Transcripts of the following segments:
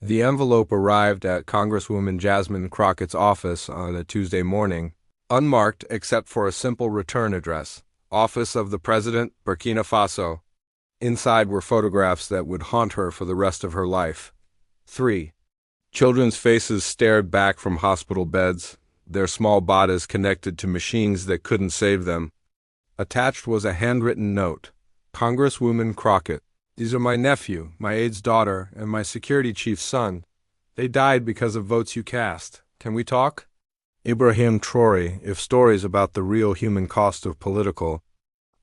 The envelope arrived at Congresswoman Jasmine Crockett's office on a Tuesday morning, unmarked except for a simple return address, Office of the President, Burkina Faso. Inside were photographs that would haunt her for the rest of her life. 3. Children's faces stared back from hospital beds, their small bodies connected to machines that couldn't save them. Attached was a handwritten note. Congresswoman Crockett, these are my nephew, my aide's daughter, and my security chief's son. They died because of votes you cast. Can we talk? Ibrahim Traoré, if stories about the real human cost of political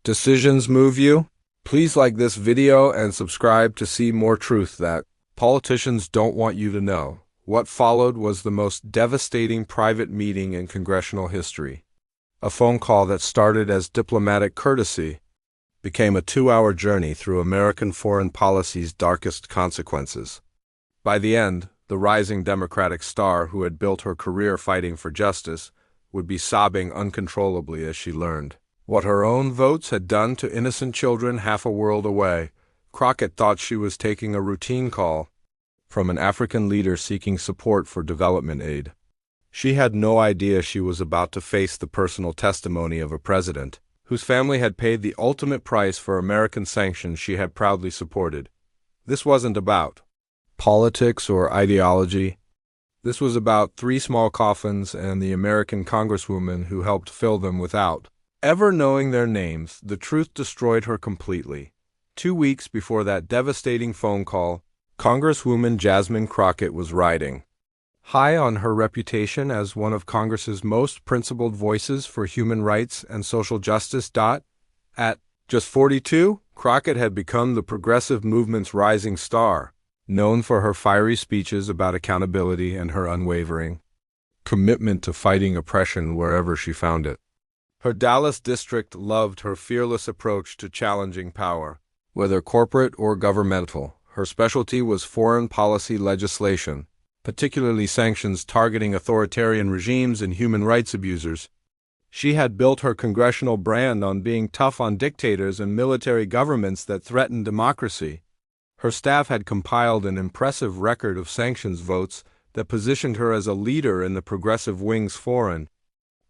decisions move you, please like this video and subscribe to see more truth that politicians don't want you to know. What followed was the most devastating private meeting in congressional history. A phone call that started as diplomatic courtesy became a 2-hour journey through American foreign policy's darkest consequences. By the end, the rising Democratic star who had built her career fighting for justice would be sobbing uncontrollably as she learned what her own votes had done to innocent children half a world away. Crockett thought she was taking a routine call from an African leader seeking support for development aid. She had no idea she was about to face the personal testimony of a president whose family had paid the ultimate price for American sanctions she had proudly supported. This wasn't about politics or ideology. This was about 3 small coffins and the American congresswoman who helped fill them without ever knowing their names. The truth destroyed her completely. 2 weeks before that devastating phone call, Congresswoman Jasmine Crockett was riding high on her reputation as one of Congress's most principled voices for human rights and social justice. At just 42, Crockett had become the progressive movement's rising star, known for her fiery speeches about accountability and her unwavering commitment to fighting oppression wherever she found it. Her Dallas district loved her fearless approach to challenging power, whether corporate or governmental. Her specialty was foreign policy legislation, particularly sanctions targeting authoritarian regimes and human rights abusers. She had built her congressional brand on being tough on dictators and military governments that threatened democracy. Her staff had compiled an impressive record of sanctions votes that positioned her as a leader in the progressive wing's foreign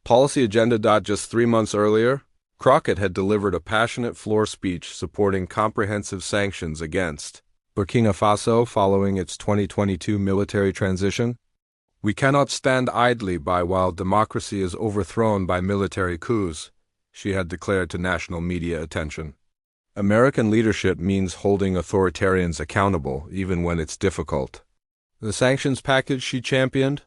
policy agenda. Just 3 months earlier, Crockett had delivered a passionate floor speech supporting comprehensive sanctions against Burkina Faso following its 2022 military transition. We cannot stand idly by while democracy is overthrown by military coups, she had declared to national media attention. American leadership means holding authoritarians accountable, even when it's difficult. The sanctions package she championed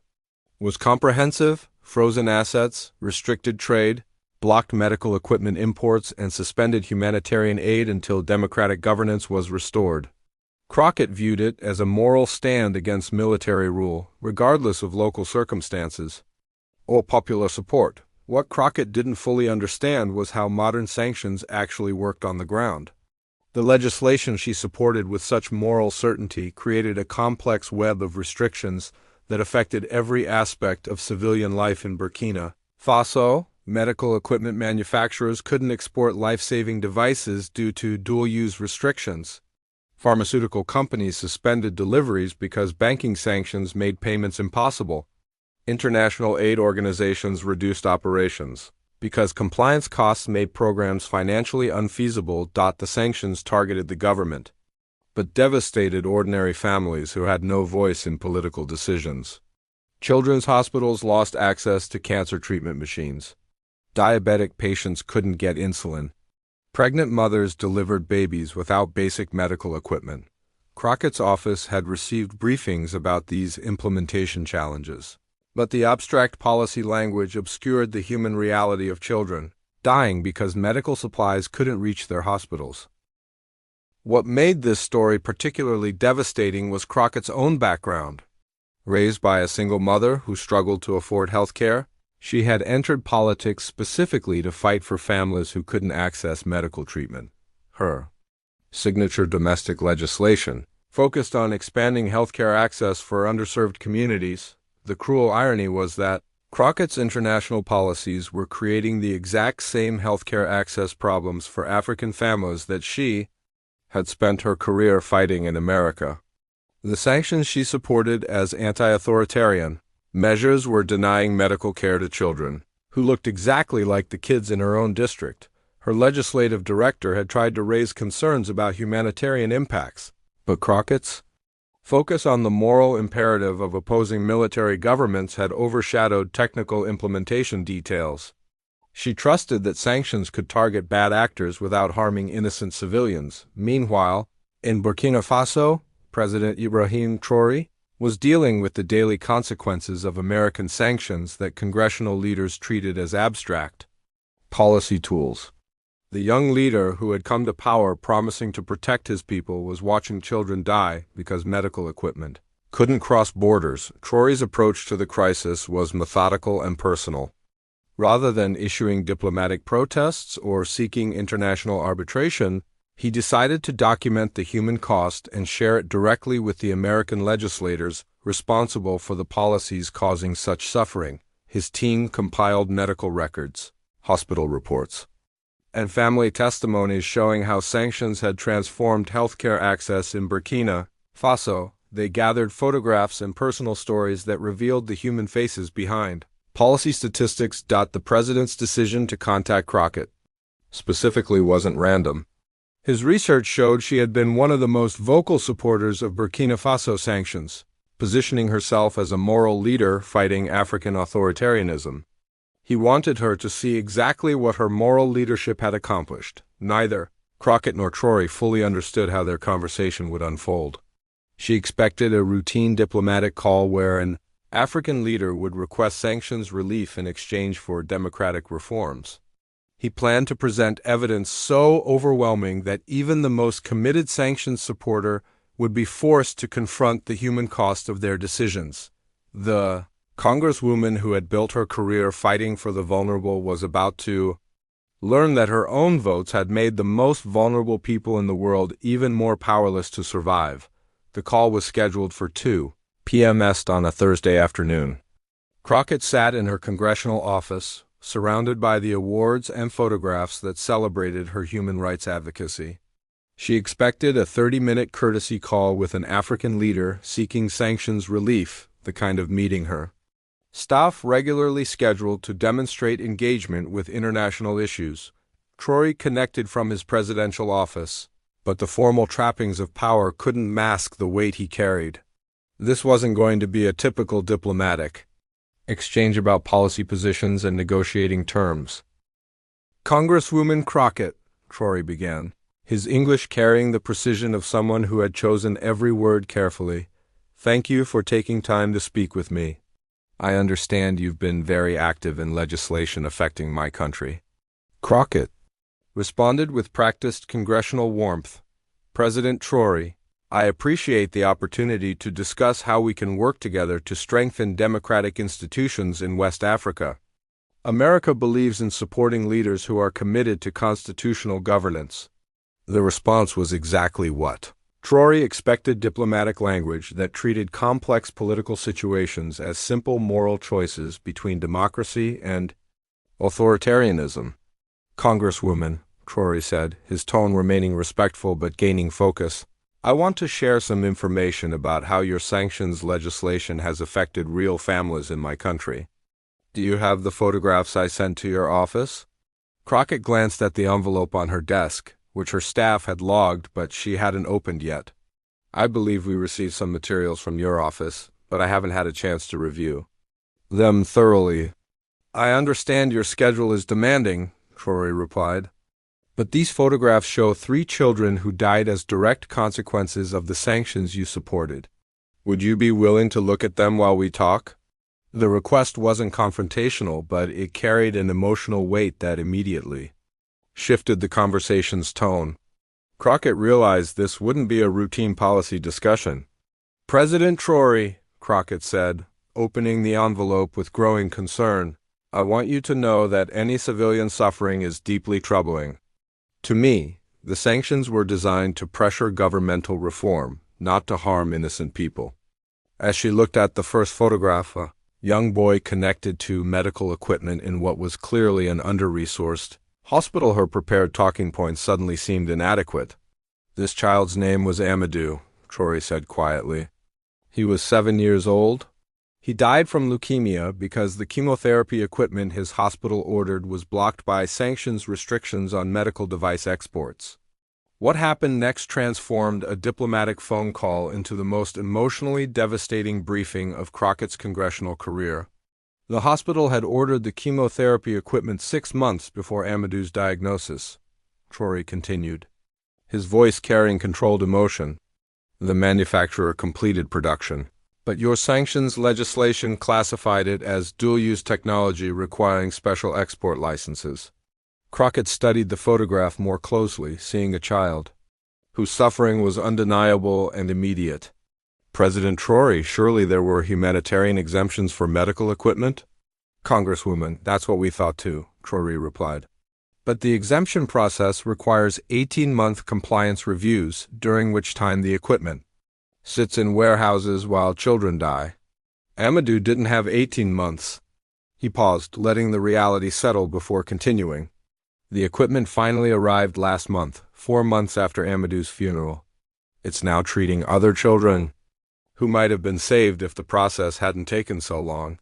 was comprehensive: frozen assets, restricted trade, blocked medical equipment imports, and suspended humanitarian aid until democratic governance was restored. Crockett viewed it as a moral stand against military rule, regardless of local circumstances or popular support. What Crockett didn't fully understand was how modern sanctions actually worked on the ground. The legislation she supported with such moral certainty created a complex web of restrictions that affected every aspect of civilian life in Burkina Faso. Medical equipment manufacturers couldn't export life-saving devices due to dual-use restrictions. Pharmaceutical companies suspended deliveries because banking sanctions made payments impossible. International aid organizations reduced operations because compliance costs made programs financially unfeasible. The sanctions targeted the government, but devastated ordinary families who had no voice in political decisions. Children's hospitals lost access to cancer treatment machines. Diabetic patients couldn't get insulin. Pregnant mothers delivered babies without basic medical equipment. Crockett's office had received briefings about these implementation challenges, but the abstract policy language obscured the human reality of children dying because medical supplies couldn't reach their hospitals. What made this story particularly devastating was Crockett's own background. Raised by a single mother who struggled to afford health care, she had entered politics specifically to fight for families who couldn't access medical treatment. Her signature domestic legislation focused on expanding healthcare access for underserved communities. The cruel irony was that Crockett's international policies were creating the exact same healthcare access problems for African families that she had spent her career fighting in America. The sanctions she supported as anti-authoritarian measures were denying medical care to children, who looked exactly like the kids in her own district. Her legislative director had tried to raise concerns about humanitarian impacts, but Crockett's focus on the moral imperative of opposing military governments had overshadowed technical implementation details. She trusted that sanctions could target bad actors without harming innocent civilians. Meanwhile, in Burkina Faso, President Ibrahim Traoré was dealing with the daily consequences of American sanctions that congressional leaders treated as abstract policy tools. The young leader who had come to power promising to protect his people was watching children die because medical equipment couldn't cross borders. Traoré's approach to the crisis was methodical and personal. Rather than issuing diplomatic protests or seeking international arbitration, he decided to document the human cost and share it directly with the American legislators responsible for the policies causing such suffering. His team compiled medical records, hospital reports, and family testimonies showing how sanctions had transformed healthcare access in Burkina Faso. They gathered photographs and personal stories that revealed the human faces behind policy statistics. The president's decision to contact Crockett specifically wasn't random. His research showed she had been one of the most vocal supporters of Burkina Faso sanctions, positioning herself as a moral leader fighting African authoritarianism. He wanted her to see exactly what her moral leadership had accomplished. Neither Crockett nor Traoré fully understood how their conversation would unfold. She expected a routine diplomatic call where an African leader would request sanctions relief in exchange for democratic reforms. He planned to present evidence so overwhelming that even the most committed sanctions supporter would be forced to confront the human cost of their decisions. The Congresswoman who had built her career fighting for the vulnerable was about to learn that her own votes had made the most vulnerable people in the world even more powerless to survive. The call was scheduled for 2 p.m. on a Thursday afternoon. Crockett sat in her congressional office, surrounded by the awards and photographs that celebrated her human rights advocacy. She expected a 30-minute courtesy call with an African leader seeking sanctions relief, the kind of meeting her staff regularly scheduled to demonstrate engagement with international issues. Traoré connected from his presidential office, but the formal trappings of power couldn't mask the weight he carried. This wasn't going to be a typical diplomatic exchange about policy positions and negotiating terms. Congresswoman Crockett, Traoré began, his English carrying the precision of someone who had chosen every word carefully. Thank you for taking time to speak with me. I understand you've been very active in legislation affecting my country. Crockett responded with practiced congressional warmth. President Traoré, I appreciate the opportunity to discuss how we can work together to strengthen democratic institutions in West Africa. America believes in supporting leaders who are committed to constitutional governance. The response was exactly what Traoré expected: diplomatic language that treated complex political situations as simple moral choices between democracy and authoritarianism. Congresswoman, Traoré said, his tone remaining respectful but gaining focus, I want to share some information about how your sanctions legislation has affected real families in my country. Do you have the photographs I sent to your office? Crockett glanced at the envelope on her desk, which her staff had logged but she hadn't opened yet. I believe we received some materials from your office, but I haven't had a chance to review them thoroughly. I understand your schedule is demanding, Traoré replied. But these photographs show 3 children who died as direct consequences of the sanctions you supported. Would you be willing to look at them while we talk? The request wasn't confrontational, but it carried an emotional weight that immediately shifted the conversation's tone. Crockett realized this wouldn't be a routine policy discussion. President Traoré, Crockett said, opening the envelope with growing concern, I want you to know that any civilian suffering is deeply troubling. To me, the sanctions were designed to pressure governmental reform, not to harm innocent people. As she looked at the first photograph, a young boy connected to medical equipment in what was clearly an under-resourced hospital, her prepared talking points suddenly seemed inadequate. This child's name was Amadou, Traoré said quietly. He was 7 years old. He died from leukemia because the chemotherapy equipment his hospital ordered was blocked by sanctions restrictions on medical device exports. What happened next transformed a diplomatic phone call into the most emotionally devastating briefing of Crockett's congressional career. The hospital had ordered the chemotherapy equipment 6 months before Amadou's diagnosis, Traoré continued, his voice carrying controlled emotion. The manufacturer completed production. But your sanctions legislation classified it as dual-use technology requiring special export licenses. Crockett studied the photograph more closely, seeing a child whose suffering was undeniable and immediate. President Traoré, surely there were humanitarian exemptions for medical equipment? Congresswoman, that's what we thought too, Traoré replied. But the exemption process requires 18-month compliance reviews, during which time the equipment sits in warehouses while children die. Amadou didn't have 18 months. He paused, letting the reality settle before continuing. The equipment finally arrived last month, 4 months after Amadou's funeral. It's now treating other children who might have been saved if the process hadn't taken so long.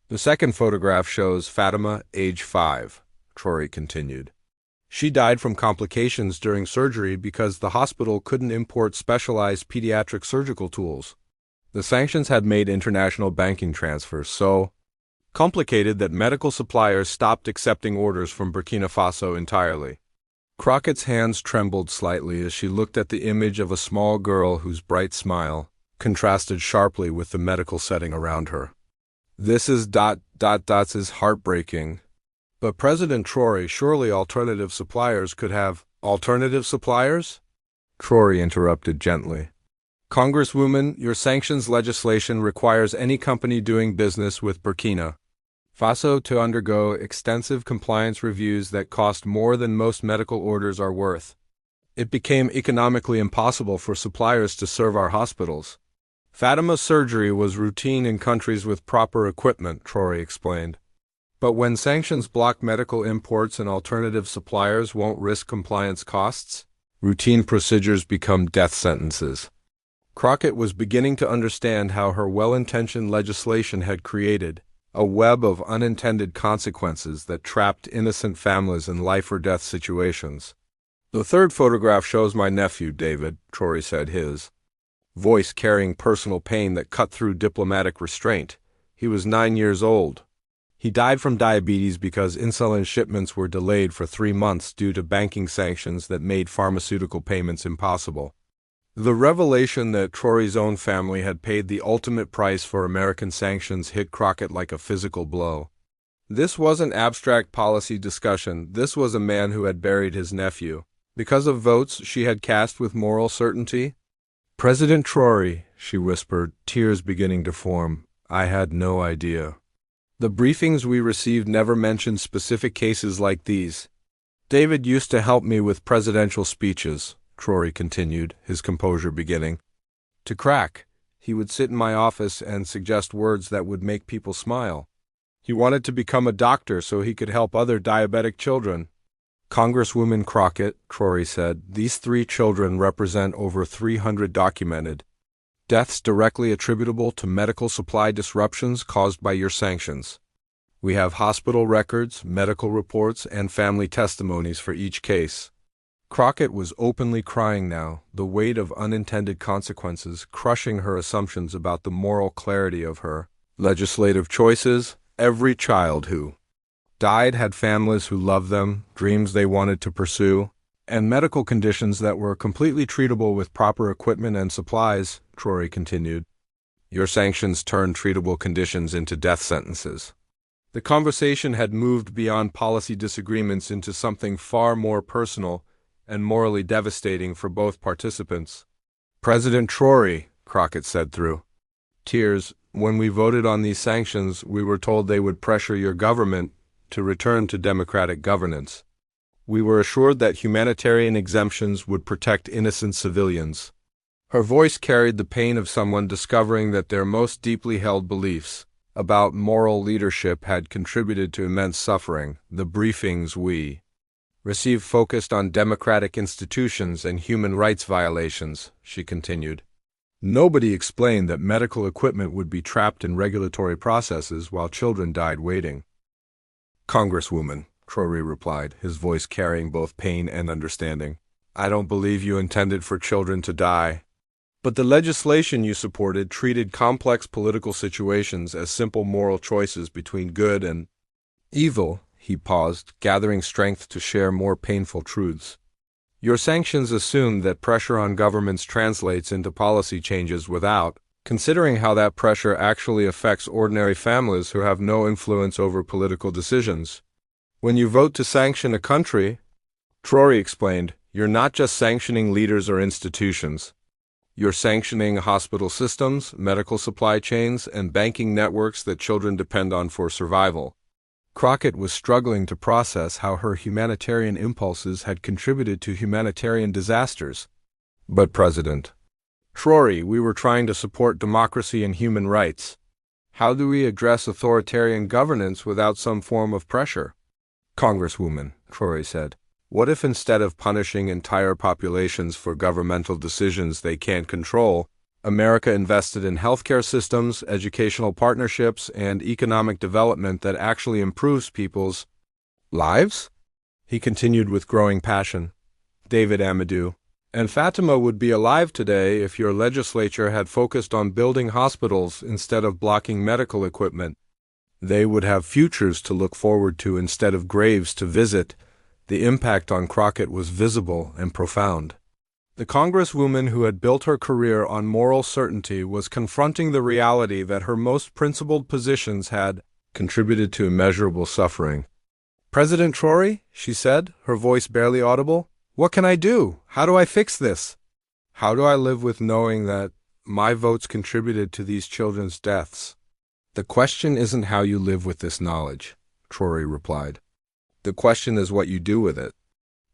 The second photograph shows Fatima, age 5, Traoré continued. She died from complications during surgery because the hospital couldn't import specialized pediatric surgical tools. The sanctions had made international banking transfers so complicated that medical suppliers stopped accepting orders from Burkina Faso entirely. Crockett's hands trembled slightly as she looked at the image of a small girl whose bright smile contrasted sharply with the medical setting around her. This is is heartbreaking. But President Traoré, surely alternative suppliers could have alternative suppliers? Traoré interrupted gently. Congresswoman, your sanctions legislation requires any company doing business with Burkina Faso to undergo extensive compliance reviews that cost more than most medical orders are worth. It became economically impossible for suppliers to serve our hospitals. Fatima's surgery was routine in countries with proper equipment, Traoré explained. But when sanctions block medical imports and alternative suppliers won't risk compliance costs, routine procedures become death sentences. Crockett was beginning to understand how her well-intentioned legislation had created a web of unintended consequences that trapped innocent families in life-or-death situations. The third photograph shows my nephew, David, Traoré said, his voice carrying personal pain that cut through diplomatic restraint. He was 9 years old. He died from diabetes because insulin shipments were delayed for 3 months due to banking sanctions that made pharmaceutical payments impossible. The revelation that Traoré's own family had paid the ultimate price for American sanctions hit Crockett like a physical blow. This wasn't abstract policy discussion. This was a man who had buried his nephew because of votes she had cast with moral certainty. President Traoré, she whispered, tears beginning to form. I had no idea. The briefings we received never mentioned specific cases like these. David used to help me with presidential speeches, Traoré continued, his composure beginning to crack. He would sit in my office and suggest words that would make people smile. He wanted to become a doctor so he could help other diabetic children. Congresswoman Crockett, Traoré said, these 3 children represent over 300 documented deaths directly attributable to medical supply disruptions caused by your sanctions. We have hospital records, medical reports, and family testimonies for each case. Crockett was openly crying now, the weight of unintended consequences crushing her assumptions about the moral clarity of her legislative choices. Every child who died had families who loved them, dreams they wanted to pursue, and medical conditions that were completely treatable with proper equipment and supplies, Traoré continued. Your sanctions turned treatable conditions into death sentences. The conversation had moved beyond policy disagreements into something far more personal and morally devastating for both participants. President Traoré, Crockett said through tears, when we voted on these sanctions, we were told they would pressure your government to return to democratic governance. We were assured that humanitarian exemptions would protect innocent civilians. Her voice carried the pain of someone discovering that their most deeply held beliefs about moral leadership had contributed to immense suffering. The briefings we received focused on democratic institutions and human rights violations, she continued. Nobody explained that medical equipment would be trapped in regulatory processes while children died waiting. Congresswoman, Traoré replied, his voice carrying both pain and understanding. I don't believe you intended for children to die. But the legislation you supported treated complex political situations as simple moral choices between good and evil. He paused, gathering strength to share more painful truths. Your sanctions assume that pressure on governments translates into policy changes without considering how that pressure actually affects ordinary families who have no influence over political decisions. When you vote to sanction a country, Traoré explained, you're not just sanctioning leaders or institutions. You're sanctioning hospital systems, medical supply chains, and banking networks that children depend on for survival. Crockett was struggling to process how her humanitarian impulses had contributed to humanitarian disasters. But President Traoré, we were trying to support democracy and human rights. How do we address authoritarian governance without some form of pressure? Congresswoman, Traoré said, what if instead of punishing entire populations for governmental decisions they can't control, America invested in healthcare systems, educational partnerships, and economic development that actually improves people's lives? He continued with growing passion. David Amadou and Fatima would be alive today if your legislature had focused on building hospitals instead of blocking medical equipment. They would have futures to look forward to instead of graves to visit. The impact on Crockett was visible and profound. The Congresswoman who had built her career on moral certainty was confronting the reality that her most principled positions had contributed to immeasurable suffering. President Traoré, she said, her voice barely audible, what can I do? How do I fix this? How do I live with knowing that my votes contributed to these children's deaths? The question isn't how you live with this knowledge, Traoré replied. The question is what you do with it.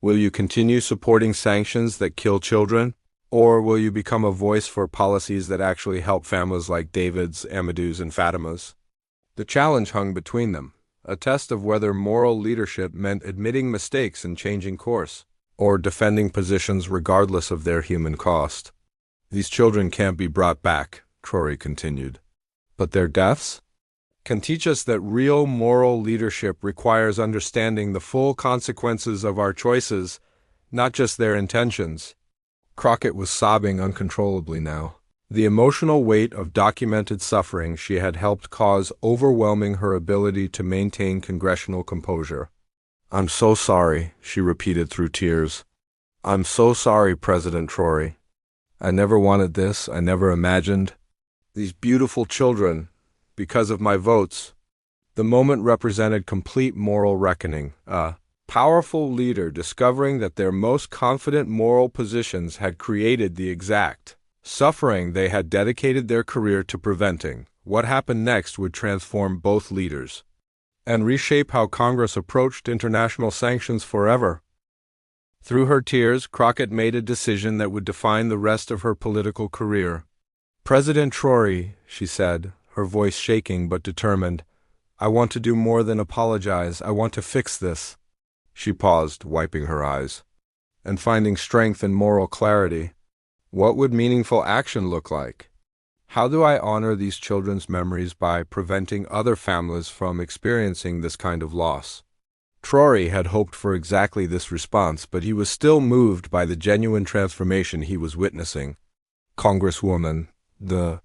Will you continue supporting sanctions that kill children, or will you become a voice for policies that actually help families like David's, Amadou's, and Fatima's? The challenge hung between them, a test of whether moral leadership meant admitting mistakes and changing course, or defending positions regardless of their human cost. These children can't be brought back, Traoré continued. But their deaths can teach us that real moral leadership requires understanding the full consequences of our choices, not just their intentions. Crockett was sobbing uncontrollably now. The emotional weight of documented suffering she had helped cause overwhelming her ability to maintain congressional composure. I'm so sorry, she repeated through tears. I'm so sorry, President Traoré. I never wanted this, I never imagined. These beautiful children, because of my votes. The moment represented complete moral reckoning, a powerful leader discovering that their most confident moral positions had created the exact suffering they had dedicated their career to preventing. What happened next would transform both leaders and reshape how Congress approached international sanctions forever. Through her tears, Crockett made a decision that would define the rest of her political career. President Traoré, she said, her voice shaking but determined, I want to do more than apologize. I want to fix this. She paused, wiping her eyes, and finding strength and moral clarity. What would meaningful action look like? How do I honor these children's memories by preventing other families from experiencing this kind of loss? Traoré had hoped for exactly this response, but he was still moved by the genuine transformation he was witnessing. Congresswoman, the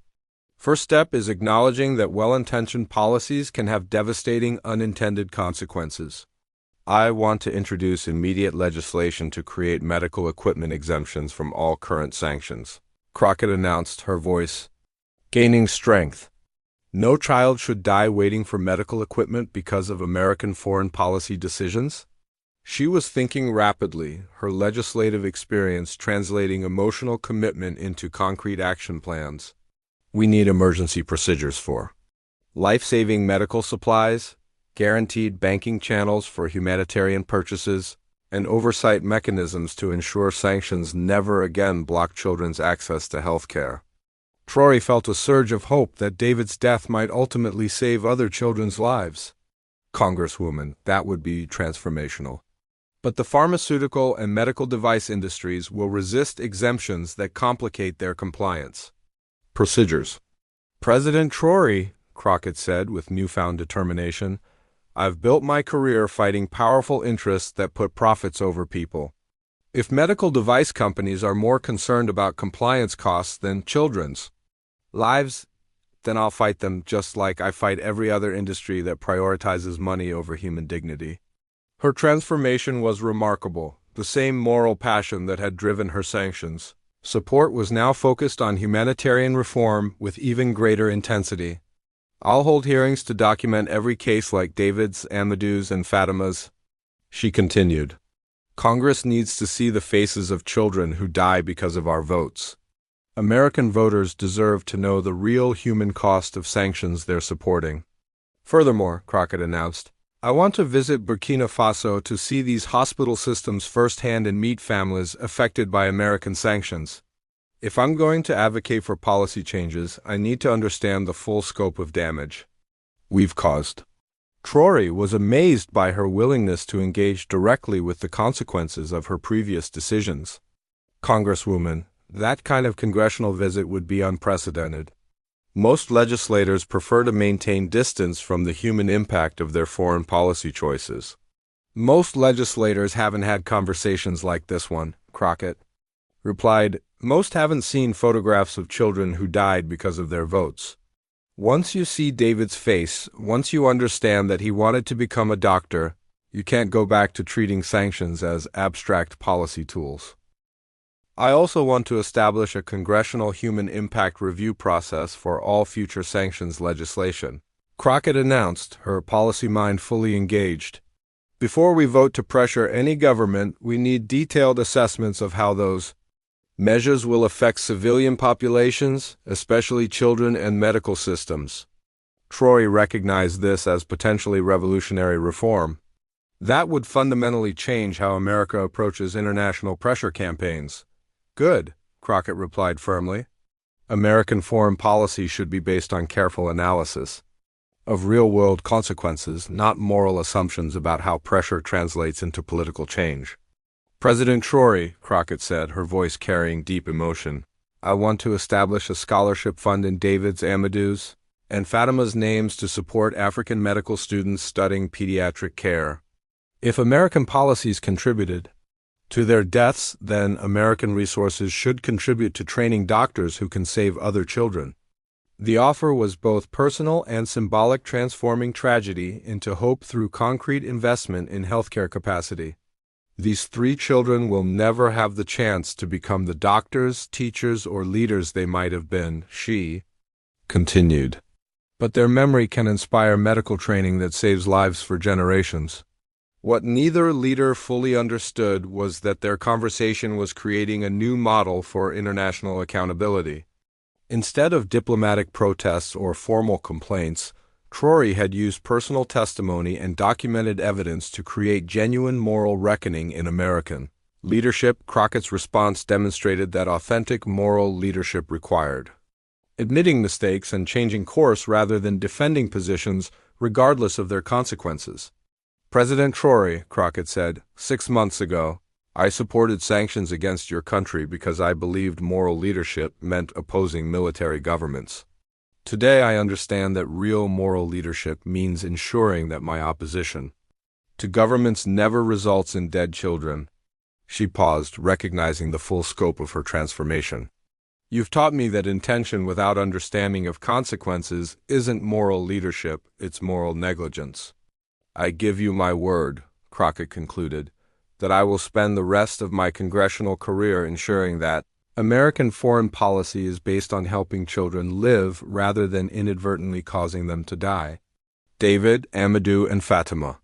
first step is acknowledging that well-intentioned policies can have devastating unintended consequences. I want to introduce immediate legislation to create medical equipment exemptions from all current sanctions, Crockett announced, her voice gaining strength. No child should die waiting for medical equipment because of American foreign policy decisions. She was thinking rapidly, her legislative experience translating emotional commitment into concrete action plans. We need emergency procedures for life-saving medical supplies, guaranteed banking channels for humanitarian purchases, and oversight mechanisms to ensure sanctions never again block children's access to health care. Traoré felt a surge of hope that David's death might ultimately save other children's lives. Congresswoman, that would be transformational. But the pharmaceutical and medical device industries will resist exemptions that complicate their compliance. Procedures. President Traoré, Crockett said with newfound determination, I've built my career fighting powerful interests that put profits over people. If medical device companies are more concerned about compliance costs than children's lives, then I'll fight them just like I fight every other industry that prioritizes money over human dignity. Her transformation was remarkable. The same moral passion that had driven her sanctions support was now focused on humanitarian reform with even greater intensity. I'll hold hearings to document every case like David's, Amadou's, and Fatima's, she continued. Congress needs to see the faces of children who die because of our votes. American voters deserve to know the real human cost of sanctions they're supporting. Furthermore, Crockett announced, I want to visit Burkina Faso to see these hospital systems firsthand and meet families affected by American sanctions. If I'm going to advocate for policy changes, I need to understand the full scope of damage we've caused. Traoré was amazed by her willingness to engage directly with the consequences of her previous decisions. Congresswoman, that kind of congressional visit would be unprecedented. Most legislators prefer to maintain distance from the human impact of their foreign policy choices. Most legislators haven't had conversations like this one, Crockett replied. Most haven't seen photographs of children who died because of their votes. Once you see David's face, once you understand that he wanted to become a doctor, you can't go back to treating sanctions as abstract policy tools. I also want to establish a congressional human impact review process for all future sanctions legislation, Crockett announced, her policy mind fully engaged. Before we vote to pressure any government, we need detailed assessments of how those measures will affect civilian populations, especially children and medical systems. Traoré recognized this as potentially revolutionary reform. That would fundamentally change how America approaches international pressure campaigns. Good, Crockett replied firmly. American foreign policy should be based on careful analysis of real-world consequences, not moral assumptions about how pressure translates into political change. President Traoré, Crockett said, her voice carrying deep emotion, I want to establish a scholarship fund in David's, Amadou's, and Fatima's names to support African medical students studying pediatric care. If American policies contributed to their deaths, then American resources should contribute to training doctors who can save other children. The offer was both personal and symbolic, transforming tragedy into hope through concrete investment in healthcare capacity. These 3 children will never have the chance to become the doctors, teachers, or leaders they might have been, she continued. But their memory can inspire medical training that saves lives for generations. What neither leader fully understood was that their conversation was creating a new model for international accountability. Instead of diplomatic protests or formal complaints, Traoré had used personal testimony and documented evidence to create genuine moral reckoning in American leadership. Crockett's response demonstrated that authentic moral leadership required admitting mistakes and changing course rather than defending positions regardless of their consequences. President Traoré, Crockett said, 6 months ago, I supported sanctions against your country because I believed moral leadership meant opposing military governments. Today I understand that real moral leadership means ensuring that my opposition to governments never results in dead children. She paused, recognizing the full scope of her transformation. You've taught me that intention without understanding of consequences isn't moral leadership, it's moral negligence. I give you my word, Crockett concluded, that I will spend the rest of my congressional career ensuring that American foreign policy is based on helping children live rather than inadvertently causing them to die. David, Amadou, and Fatima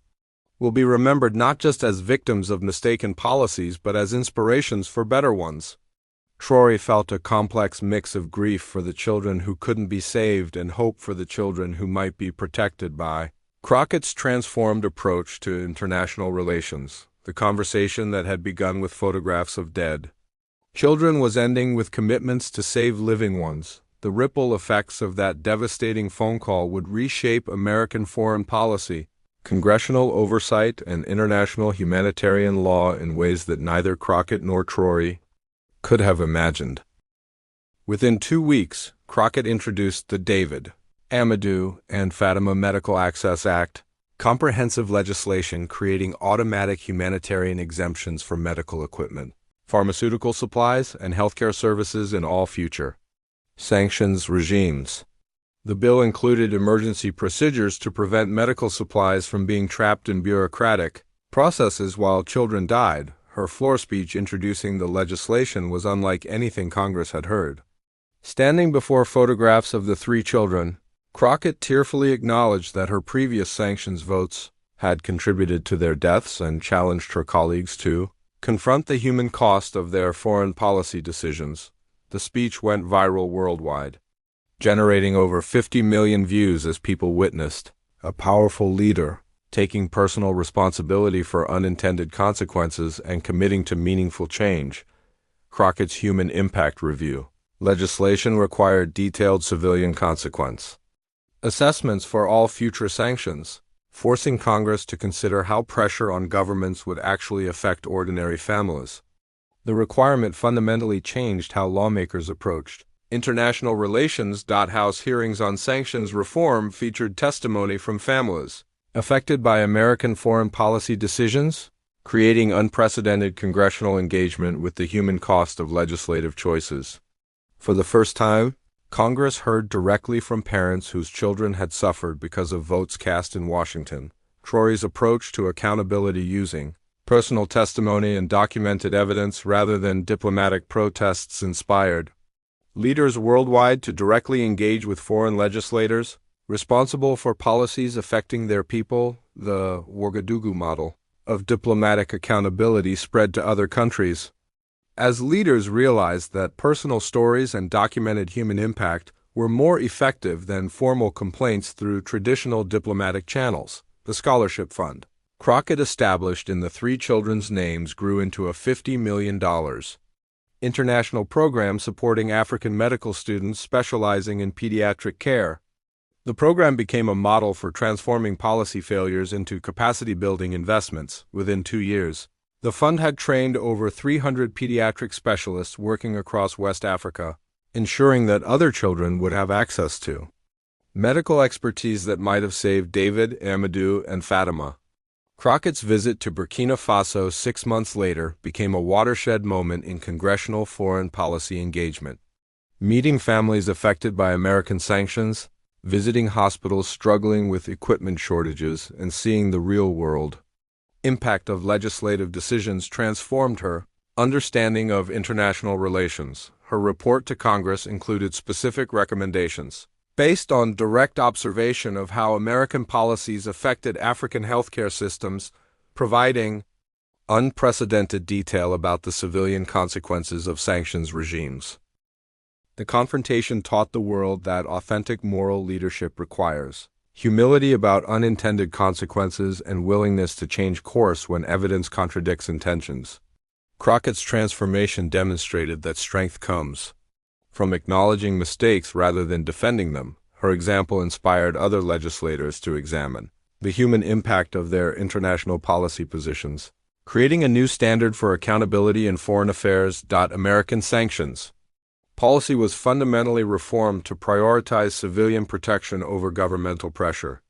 will be remembered not just as victims of mistaken policies but as inspirations for better ones. Traoré felt a complex mix of grief for the children who couldn't be saved and hope for the children who might be protected by Crockett's transformed approach to international relations. The conversation that had begun with photographs of dead children was ending with commitments to save living ones. The ripple effects of that devastating phone call would reshape American foreign policy, congressional oversight, and international humanitarian law in ways that neither Crockett nor Traoré could have imagined. Within 2 weeks, Crockett introduced the David, Amadou, and Fatima Medical Access Act, comprehensive legislation creating automatic humanitarian exemptions for medical equipment, pharmaceutical supplies, and healthcare services in all future sanctions regimes. The bill included emergency procedures to prevent medical supplies from being trapped in bureaucratic processes while children died. Her floor speech introducing the legislation was unlike anything Congress had heard. Standing before photographs of the three children, Crockett tearfully acknowledged that her previous sanctions votes had contributed to their deaths and challenged her colleagues to confront the human cost of their foreign policy decisions. The speech went viral worldwide, generating over 50 million views as people witnessed a powerful leader taking personal responsibility for unintended consequences and committing to meaningful change. Crockett's Human Impact Review. Legislation required detailed civilian consequence assessments for all future sanctions, forcing Congress to consider how pressure on governments would actually affect ordinary families. The requirement fundamentally changed how lawmakers approached international relations. House hearings on sanctions reform featured testimony from families affected by American foreign policy decisions, creating unprecedented congressional engagement with the human cost of legislative choices. For the first time, Congress heard directly from parents whose children had suffered because of votes cast in Washington. Traoré's approach to accountability using personal testimony and documented evidence rather than diplomatic protests inspired leaders worldwide to directly engage with foreign legislators responsible for policies affecting their people. The Ouagadougou model of diplomatic accountability spread to other countries, as leaders realized that personal stories and documented human impact were more effective than formal complaints through traditional diplomatic channels. The Scholarship Fund Crockett established in the three children's names grew into a $50 million international program supporting African medical students specializing in pediatric care. The program became a model for transforming policy failures into capacity-building investments. Within 2 years, the fund had trained over 300 pediatric specialists working across West Africa, ensuring that other children would have access to medical expertise that might have saved David, Amadou, and Fatima. Crockett's visit to Burkina Faso 6 months later became a watershed moment in congressional foreign policy engagement. Meeting families affected by American sanctions, visiting hospitals struggling with equipment shortages, and seeing the real-world impact of legislative decisions transformed her understanding of international relations. Her report to Congress included specific recommendations based on direct observation of how American policies affected African healthcare systems, providing unprecedented detail about the civilian consequences of sanctions regimes. The confrontation taught the world that authentic moral leadership requires humility about unintended consequences and willingness to change course when evidence contradicts intentions. Crockett's transformation demonstrated that strength comes from acknowledging mistakes rather than defending them. Her example inspired other legislators to examine the human impact of their international policy positions, creating a new standard for accountability in foreign affairs. American sanctions policy was fundamentally reformed to prioritize civilian protection over governmental pressure.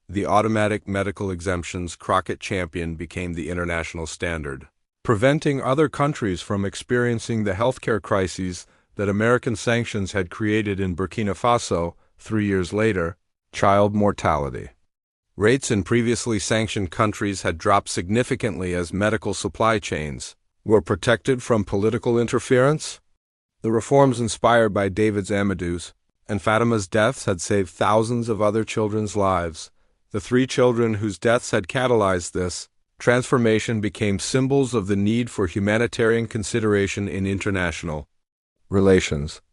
The automatic medical exemptions Crockett championed became the international standard, preventing other countries from experiencing the healthcare crises that American sanctions had created in Burkina Faso. 3 years later, child mortality rates in previously sanctioned countries had dropped significantly as medical supply chains were protected from political interference. The reforms inspired by David's, Amadou's, and Fatima's deaths had saved thousands of other children's lives. The three children whose deaths had catalyzed this transformation became symbols of the need for humanitarian consideration in international relations.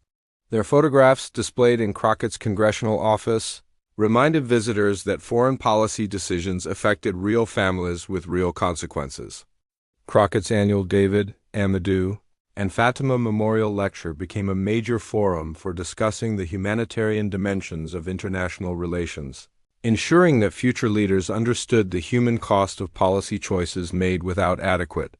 Their photographs, displayed in Crockett's congressional office, reminded visitors that foreign policy decisions affected real families with real consequences. Crockett's annual David, Amadou, and Fatima Memorial Lecture became a major forum for discussing the humanitarian dimensions of international relations, ensuring that future leaders understood the human cost of policy choices made without adequate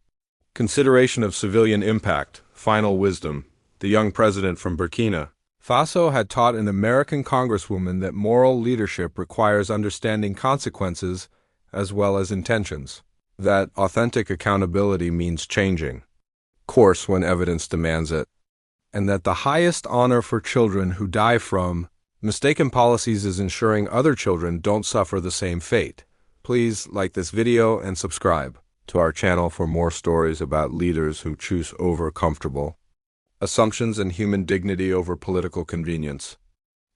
consideration of civilian impact. Final wisdom. The young president from Burkina Faso had taught an American congresswoman that moral leadership requires understanding consequences as well as intentions, that authentic accountability means changing course when evidence demands it, and that the highest honor for children who die from mistaken policies is ensuring other children don't suffer the same fate. Please like this video and subscribe to our channel for more stories about leaders who choose over comfortable assumptions and human dignity over political convenience.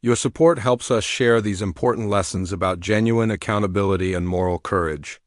Your support helps us share these important lessons about genuine accountability and moral courage.